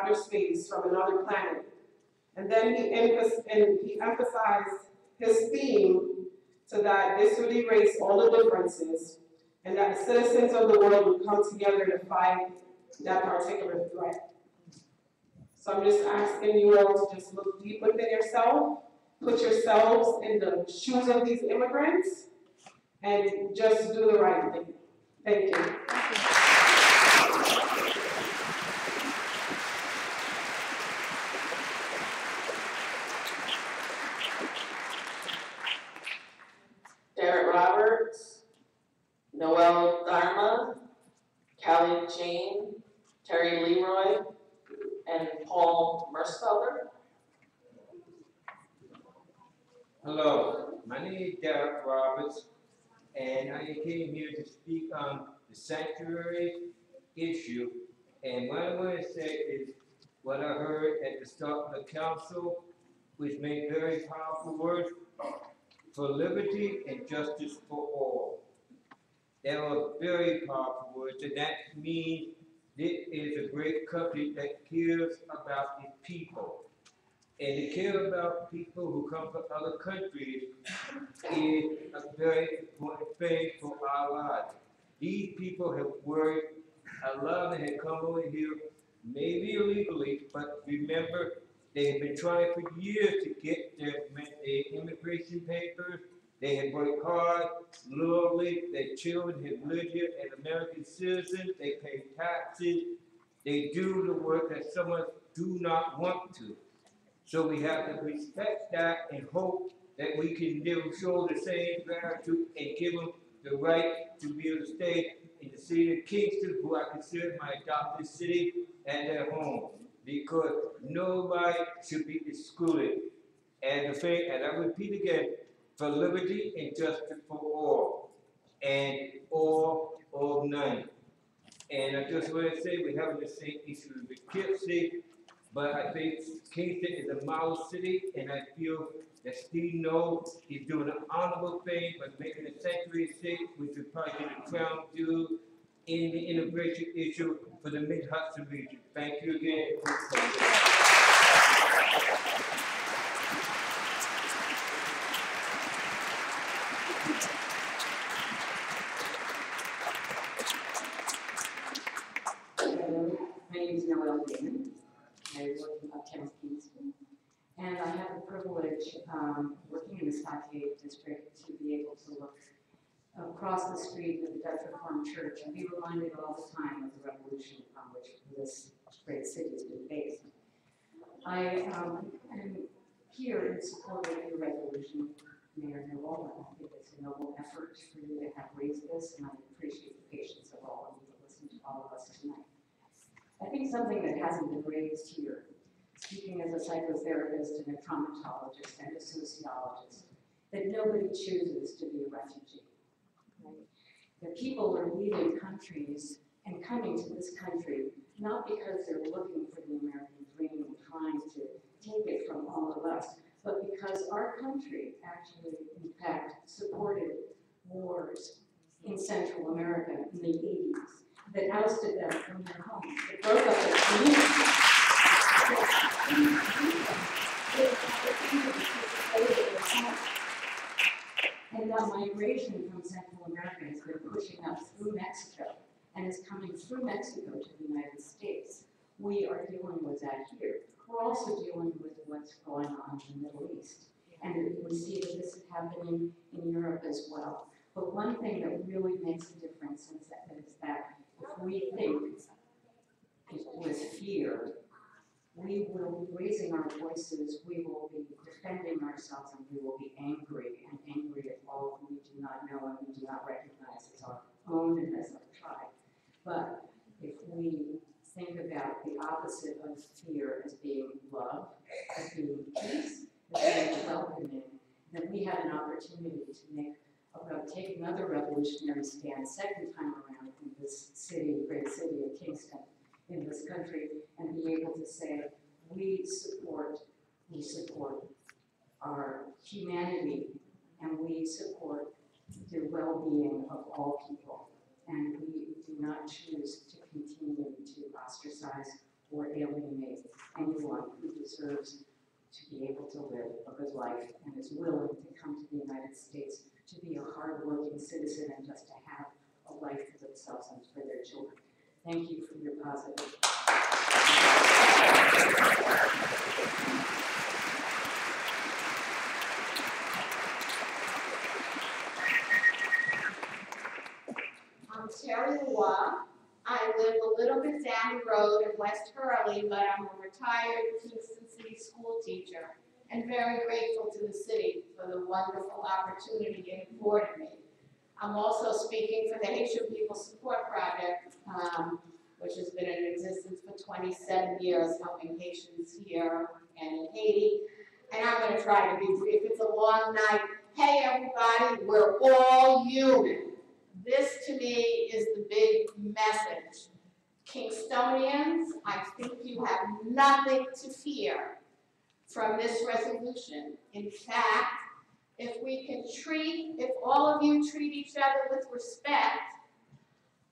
outer space from another planet. And then he emphasized his theme to that this would erase all the differences and that the citizens of the world would come together to fight that particular threat. So I'm just asking you all to just look deep within yourself, put yourselves in the shoes of these immigrants, and just do the right thing. Thank you. Derek Roberts, Noel Dharma, Callie Jane, Terry Leroy, and Paul Mersfelder. Hello, my name is Derek Roberts, and I came here to speak on the sanctuary issue. And what I want to say is what I heard at the start of the council, which made very powerful words: for liberty and justice for all. They were very powerful words, and that means this is a great country that cares about its people. And to care about people who come from other countries is a very important thing for our lives. These people have worked, a lot of them have come over here, maybe illegally, but remember, they have been trying for years to get their immigration papers. They have worked hard, loyally, their children have lived here as American citizens, they pay taxes, they do the work that some of us do not want to. So we have to respect that and hope that we can show the same gratitude and give them the right to be able to stay in the city of Kingston, who I consider my adopted city, and their home. Because nobody should be excluded. And I repeat again, for liberty and justice for all, and all or none. And I just want to say we're having the same issue with Poughkeepsie, but I think Kingston is a model city, and I feel that Steve Knoll is doing an honorable thing by making a sanctuary city, which would probably get a crown jewel in the immigration issue for the Mid-Hudson region. Thank you again. My name is Noel Damon. I work in Uptown Kingston. And I have the privilege, working in the Stockade District, to be able to look across the street at the Dutch Reformed Church and be reminded all the time of the revolution upon which this great city has been based. I am here in support of your resolution, Mayor Noel. I think it's a noble effort for you to have raised this, and I appreciate the patience of all of you to listen to all of us tonight. I think something that hasn't been raised here, speaking as a psychotherapist and a traumatologist and a sociologist, that nobody chooses to be a refugee. Right? That people are leaving countries and coming to this country not because they're looking for the American dream and trying to take it from all of us, but because our country actually, in fact, supported wars in Central America in the 80s that ousted them from their homes, that broke up their communities. And that migration from Central America has been pushing up through Mexico and is coming through Mexico to the United States. We are dealing with that here. We're also dealing with what's going on in the Middle East. And we see that this is happening in Europe as well. But one thing that really makes a difference is that if we think with fear, we will be raising our voices, we will be defending ourselves, and we will be angry at all who we do not know and we do not recognize as our own and as our tribe. But if we think about the opposite of fear as being love, as being peace, as being welcoming, then we have an opportunity to take another revolutionary stand, second time around in this city, great city of Kingston, in this country, and be able to say, we support our humanity, and we support the well-being of all people. And we do not choose to continue to ostracize or alienate anyone who deserves to be able to live a good life and is willing to come to the United States to be a hardworking citizen and just to have a life for themselves and for their children. Thank you for your positive. I'm Terry Law. I live a little bit down the road in West Hurley, but I'm a retired Kingston City school teacher and very grateful to the city for the wonderful opportunity it afforded me. I'm also speaking for the Haitian People Support Project, which has been in existence for 27 years, helping Haitians here and in Haiti. And I'm going to try to be brief. It's a long night. Hey, everybody, we're all human. This, to me, is the big message. Kingstonians, I think you have nothing to fear from this resolution. In fact, if all of you treat each other with respect,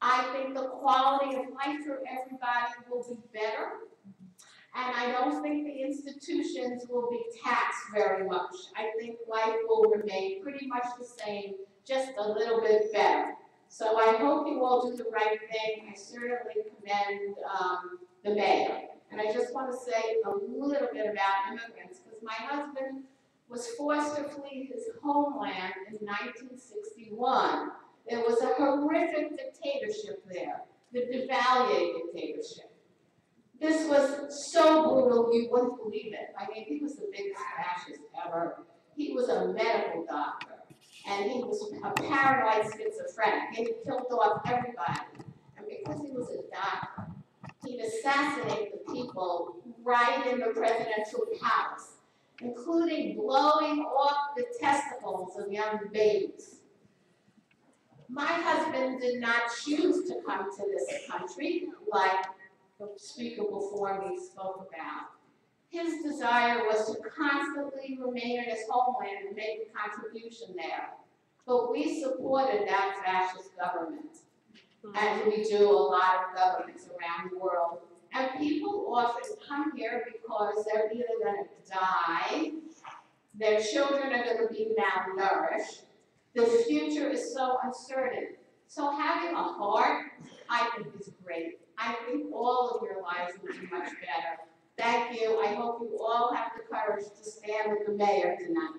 I think the quality of life for everybody will be better. And I don't think the institutions will be taxed very much. I think life will remain pretty much the same, just a little bit better. So I hope you all do the right thing. I certainly commend the mayor. And I just want to say a little bit about immigrants, because my husband was forced to flee his homeland in 1961. There was a horrific dictatorship there, the Duvalier dictatorship. This was so brutal, you wouldn't believe it. I mean, he was the biggest fascist ever. He was a medical doctor, and he was a paranoid schizophrenic, and he killed off everybody. And because he was a doctor, he'd assassinate the people right in the presidential palace, including blowing off the testicles of young babies. My husband did not choose to come to this country, like the speaker before me spoke about. His desire was to constantly remain in his homeland and make a contribution there. But we supported that fascist government, as we do a lot of governments around the world. And people often come here because they're either going to die, their children are going to be malnourished, the future is so uncertain. So having a heart, I think, is great. I think all of your lives will be much better. Thank you. I hope you all have the courage to stand with the mayor tonight.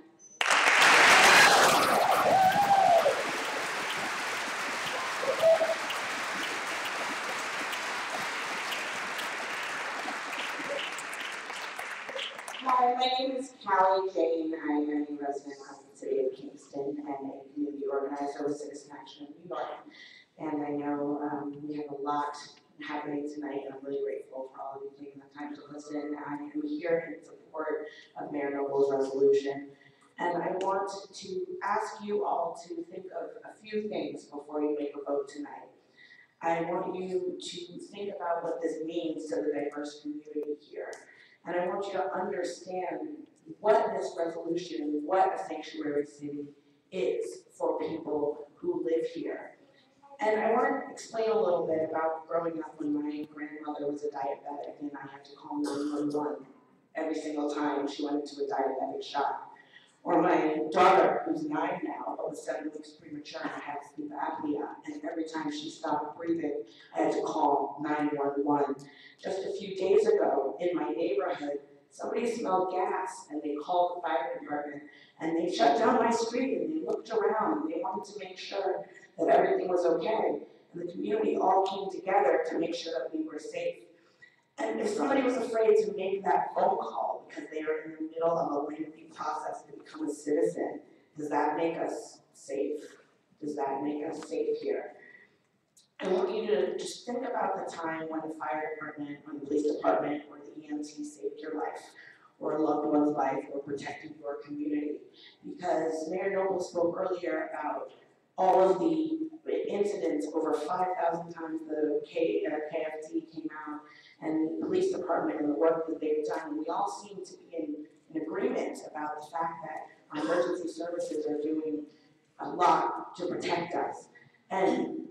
Hi, my name is Callie Jane. I am a resident of the city of Kingston and a community organizer with Citizen Action in New York. And I know we have a lot happening tonight, and I'm really grateful for all of you taking the time to listen. I am here in support of Mayor Noble's resolution. And I want to ask you all to think of a few things before you make a vote tonight. I want you to think about what this means to the diverse community here. And I want you to understand what this resolution, what a sanctuary city is for people who live here. And I want to explain a little bit about growing up when my grandmother was a diabetic and I had to call 911 every single time she went into a diabetic shop. Or my daughter, who's 9 now, but was 7 weeks premature and had sleep apnea, and every time she stopped breathing, I had to call 911. Just a few days ago, in my neighborhood, somebody smelled gas, and they called the fire department, and they shut down my street, and they looked around, and they wanted to make sure that everything was okay. And the community all came together to make sure that we were safe. And if somebody was afraid to make that phone call because they are in the middle of a lengthy process to become a citizen, does that make us safe? Does that make us safe here? I want you to just think about the time when the fire department, or the police department, or the EMT saved your life, or a loved one's life, or protected your community. Because Mayor Noble spoke earlier about all of the incidents, over 5,000 times the KFT came out, and the police department and the work that they've done. We all seem to be in agreement about the fact that our emergency services are doing a lot to protect us. And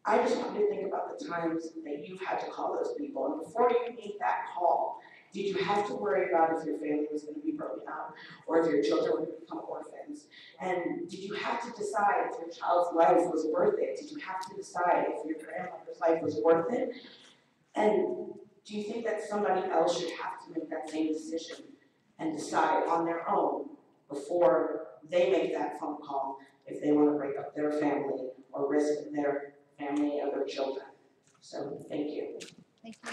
I just want you to think about the times that you've had to call those people, and before you made that call, did you have to worry about if your family was going to be broken up, or if your children would become orphans? And did you have to decide if your child's life was worth it? Did you have to decide if your grandmother's life was worth it? And do you think that somebody else should have to make that same decision and decide on their own before they make that phone call if they want to break up their family or risk their family or their children? So, thank you. Thank you.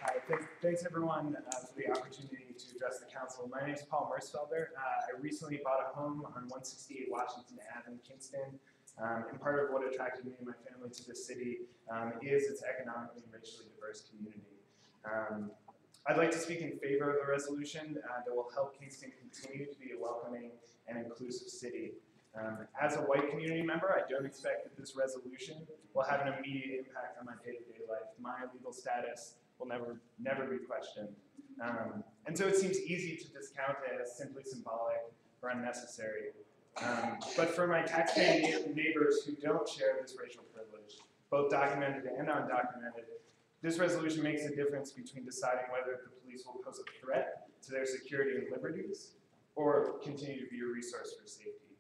Hi, thanks everyone for the opportunity to address the council. My name is Paul Mersfelder. I recently bought a home on 168 Washington Ave in Kingston. And part of what attracted me and my family to this city is its economically and racially diverse community. I'd like to speak in favor of the resolution that will help Kingston continue to be a welcoming and inclusive city. As a white community member, I don't expect that this resolution will have an immediate impact on my day-to-day life. My legal status will never be questioned. And so it seems easy to discount it as simply symbolic or unnecessary. But for my taxpaying neighbors who don't share this racial privilege, both documented and undocumented, this resolution makes a difference between deciding whether the police will pose a threat to their security and liberties or continue to be a resource for safety.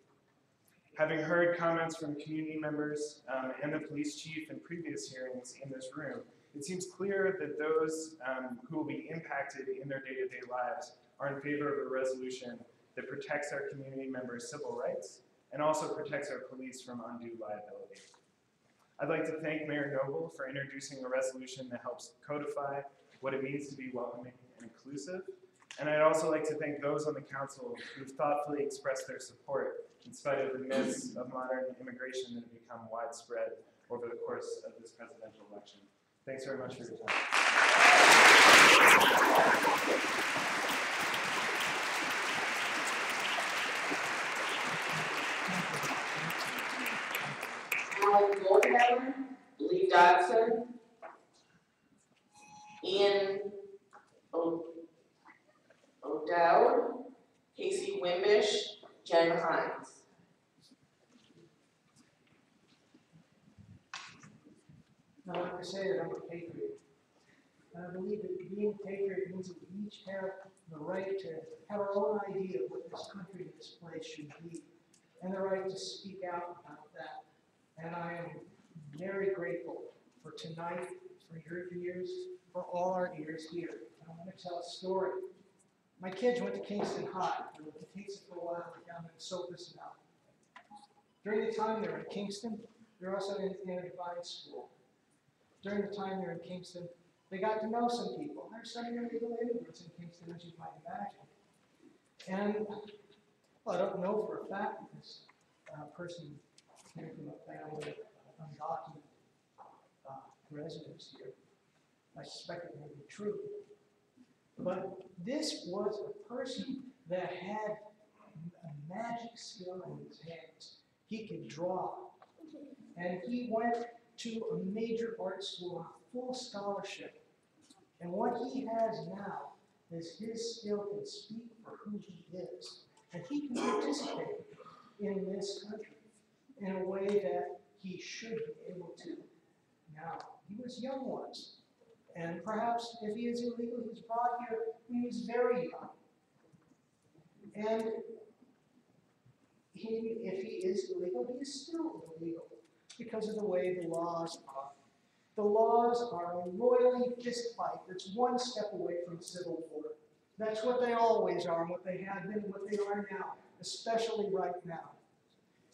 Having heard comments from community members and the police chief in previous hearings in this room, it seems clear that those who will be impacted in their day-to-day lives are in favor of a resolution that protects our community members' civil rights and also protects our police from undue liability. I'd like to thank Mayor Noble for introducing a resolution that helps codify what it means to be welcoming and inclusive. And I'd also like to thank those on the council who've thoughtfully expressed their support in spite of the myths of modern immigration that have become widespread over the course of this presidential election. Thanks very much for your time. Alan Goldhammer, Lee Dodson, Ian O'Dowd, Casey Wimbish, Jen Hines. I like to say that I'm a patriot. And I believe that being a patriot means that we each have the right to have our own idea of what this country and this place should be, and the right to speak out about that. And I am very grateful for tonight, for your ears, for all our ears here. And I want to tell a story. My kids went to Kingston High. They were in Kingston for a while, they're down in Sophus now. During the time they were in Kingston, they were also in a divine school. During the time they were in Kingston, they got to know some people. There's some illegal immigrants in Kingston, as you might imagine. And well, I don't know for a fact that this person came from a family of undocumented residents here. I suspect it may be true. But this was a person that had a magic skill in his hands. He could draw. And he went to a major art school on a full scholarship. And what he has now is his skill can speak for who he is. And he can participate in this country in a way that he should be able to. Now, he was young once. And perhaps if he is illegal, he was brought here when he was very young. And if he is illegal, he is still illegal because of the way the laws are. The laws are a roiling fist fight that's one step away from civil war. That's what they always are, and what they have been, and what they are now, especially right now.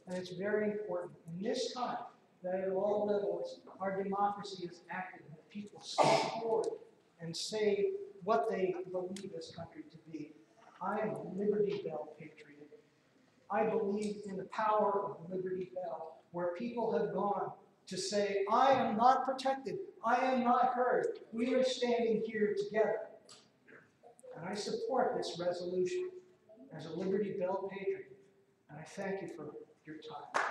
And it's very important in this time that at all levels our democracy is active, and that people step forward and say what they believe this country to be. I am a Liberty Bell patriot. I believe in the power of Liberty Bell, where people have gone to say, I am not protected, I am not heard. We are standing here together. And I support this resolution as a Liberty Bell patriot, and I thank you for your time.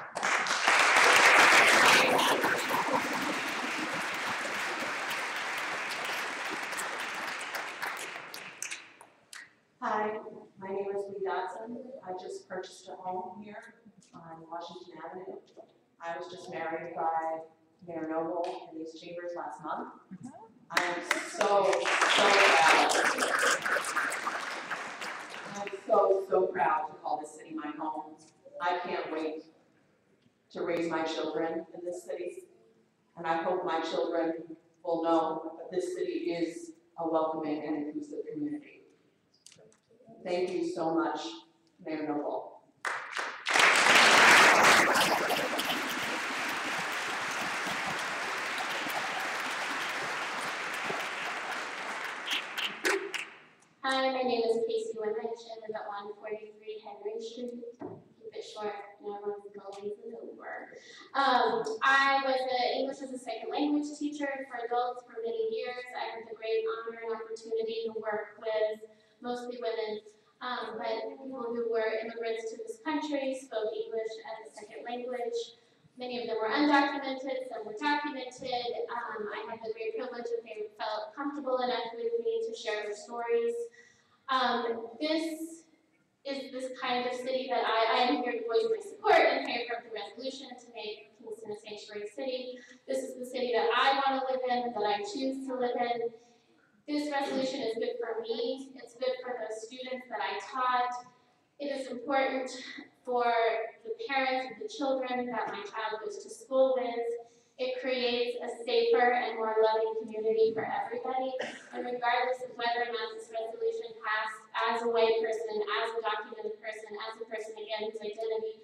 home here on Washington Avenue. I was just married by Mayor Noble in these chambers last month. I am so proud. I'm so proud to call this city my home. I can't wait to raise my children in this city. And I hope my children will know that this city is a welcoming and inclusive community. Thank you so much, Mayor Noble. Hi, my name is Casey Winrich. I live at 143 Henry Street. Keep it short, and everyone's going over. I was an English as a second language teacher for adults for many years. I had the great honor and opportunity to work with mostly women, but people who were immigrants to this country, spoke English as a second language. Many of them were undocumented, some were documented. I had the great privilege that they felt comfortable enough with me to share their stories. This is this kind of city that I am here to voice my support in favor of the resolution to make Kingston a sanctuary city. This is the city that I want to live in, that I choose to live in. This resolution is good for me. It's good for the students that I taught. It is important for the parents of the children that my child goes to school with. It creates a safer and more loving community for everybody. And regardless of whether or not this resolution passed, as a white person, as a documented person, as a person, again, whose identity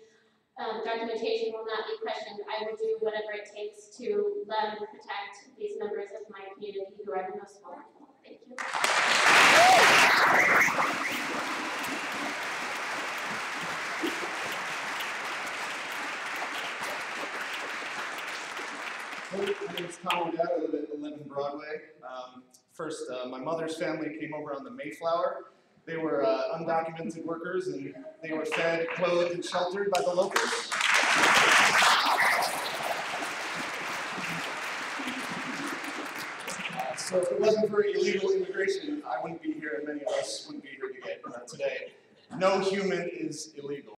documentation will not be questioned, I will do whatever it takes to love and protect these members of my community who are the most vulnerable. Thank you. My name is Tom O'Dowd. I live at 11 Broadway. First, my mother's family came over on the Mayflower. They were undocumented workers, and they were fed, clothed, and sheltered by the locals. So if it wasn't for illegal immigration, I wouldn't be here, and many of us wouldn't be here today. No human is illegal.